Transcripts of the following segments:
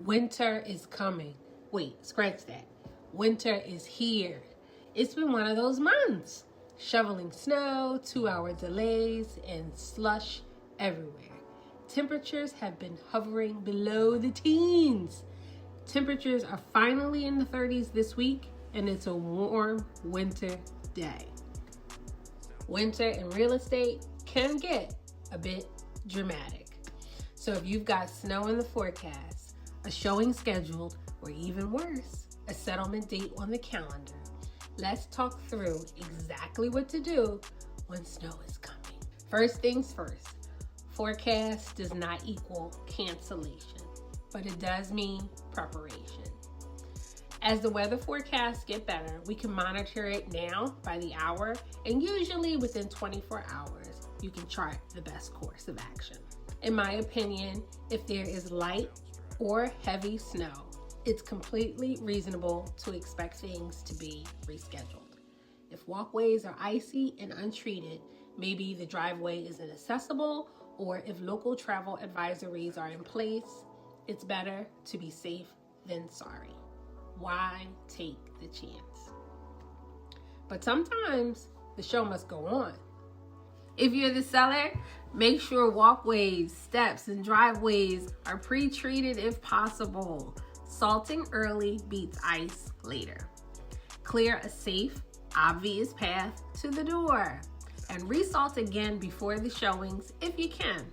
Winter is coming. Wait, scratch that. Winter is here. It's been one of those months. Shoveling snow, 2-hour delays, and slush everywhere. Temperatures have been hovering below the teens. Temperatures are finally in the 30s this week, and it's a warm winter day. Winter in real estate can get a bit dramatic. So if you've got snow in the forecast, a showing scheduled, or even worse, a settlement date on the calendar, let's talk through exactly what to do when snow is coming. First things first, forecast does not equal cancellation, but it does mean preparation. As the weather forecasts get better, we can monitor it now by the hour, and usually within 24 hours, you can chart the best course of action. In my opinion, if there is light or heavy snow, it's completely reasonable to expect things to be rescheduled. If walkways are icy and untreated, maybe the driveway isn't accessible, or if local travel advisories are in place, it's better to be safe than sorry. Why take the chance? But sometimes the show must go on. If you're the seller, make sure walkways, steps, and driveways are pre-treated if possible. Salting early beats ice later. Clear a safe, obvious path to the door, and resalt again before the showings if you can.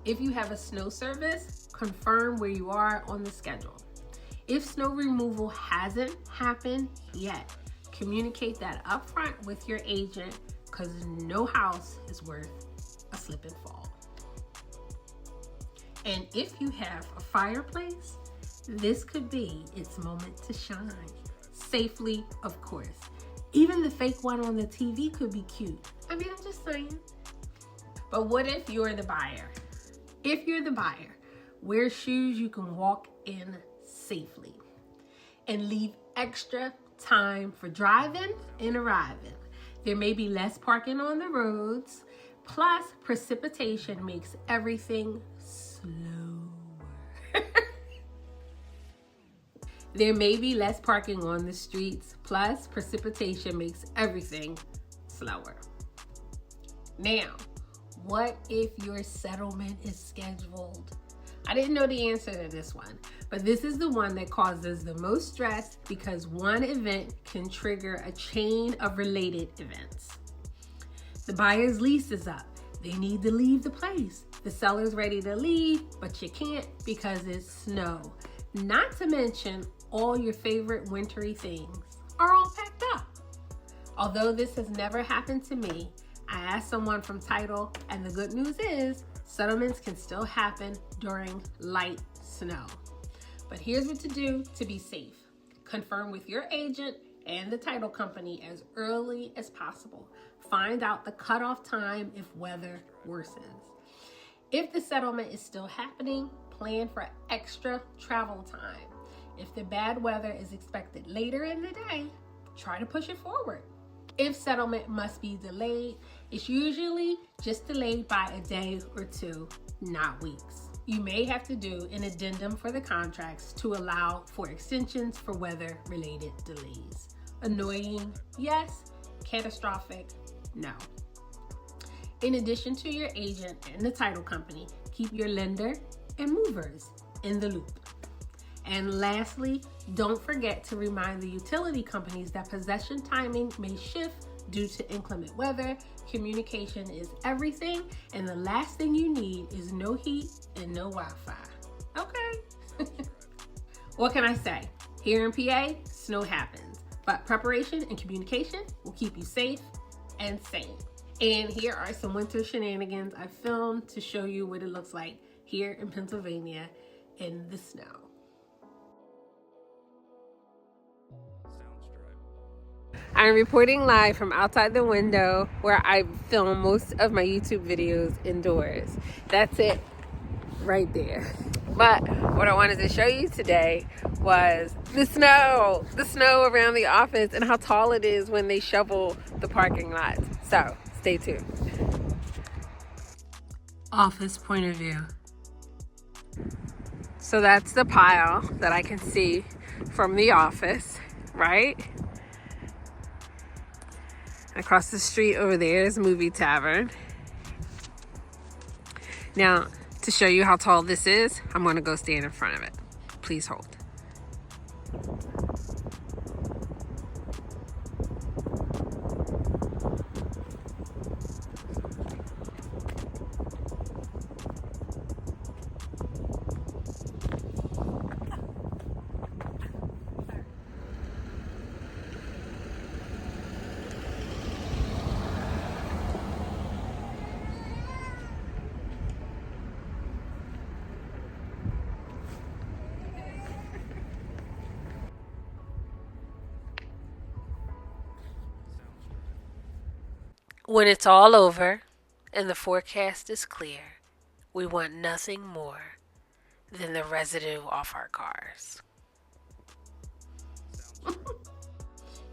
If you have a snow service, confirm where you are on the schedule. If snow removal hasn't happened yet, communicate that upfront with your agent, because no house is worth a slip and fall. And if you have a fireplace, this could be its moment to shine. Safely, of course. Even the fake one on the TV could be cute. I mean, I'm just saying. But what if you're the buyer? If you're the buyer, wear shoes you can walk in safely. And leave extra time for driving and arriving. There may be less parking on the roads, plus precipitation makes everything slower. There may be less parking on the streets, plus precipitation makes everything slower. Now, what if your settlement is scheduled? I didn't know the answer to this one, but this is the one that causes the most stress because one event can trigger a chain of related events. The buyer's lease is up. They need to leave the place. The seller's ready to leave, but you can't because it's snow. Not to mention all your favorite wintry things are all packed up. Although this has never happened to me, I asked someone from title, and the good news is settlements can still happen during light snow. But here's what to do to be safe. Confirm with your agent and the title company as early as possible. Find out the cutoff time if weather worsens. If the settlement is still happening, plan for extra travel time. If the bad weather is expected later in the day, try to push it forward. If settlement must be delayed, it's usually just delayed by a day or two, not weeks. You may have to do an addendum for the contracts to allow for extensions for weather-related delays. Annoying, yes. Catastrophic, no. In addition to your agent and the title company, keep your lender and movers in the loop. And lastly, don't forget to remind the utility companies that possession timing may shift due to inclement weather. Communication is everything, and the last thing you need is no heat and no Wi-Fi. Okay. What can I say? Here in PA, snow happens, but preparation and communication will keep you safe and sane. And here are some winter shenanigans I filmed to show you what it looks like here in Pennsylvania in the snow. I'm reporting live from outside the window where I film most of my YouTube videos indoors. That's it right there. But what I wanted to show you today was the snow around the office and how tall it is when they shovel the parking lots. So stay tuned. Office point of view. So that's the pile that I can see from the office, right? Across the street over there is Movie Tavern. Now, to show you how tall this is, I'm going to go stand in front of it. Please hold. When it's all over and the forecast is clear, we want nothing more than the residue off our cars.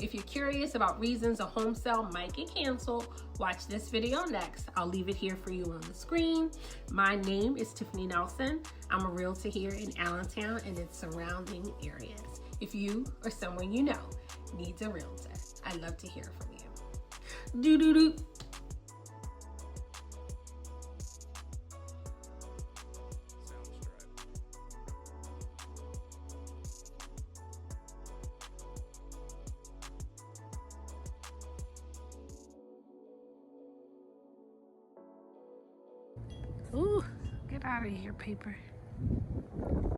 If you're curious about reasons a home sale might get canceled, watch this video next. I'll leave it here for you on the screen. My name is Tiffany Nelson. I'm a realtor here in Allentown and its surrounding areas. If you or someone you know needs a realtor, I'd love to hear from you. Do-do-do. Ooh, get out of here, paper.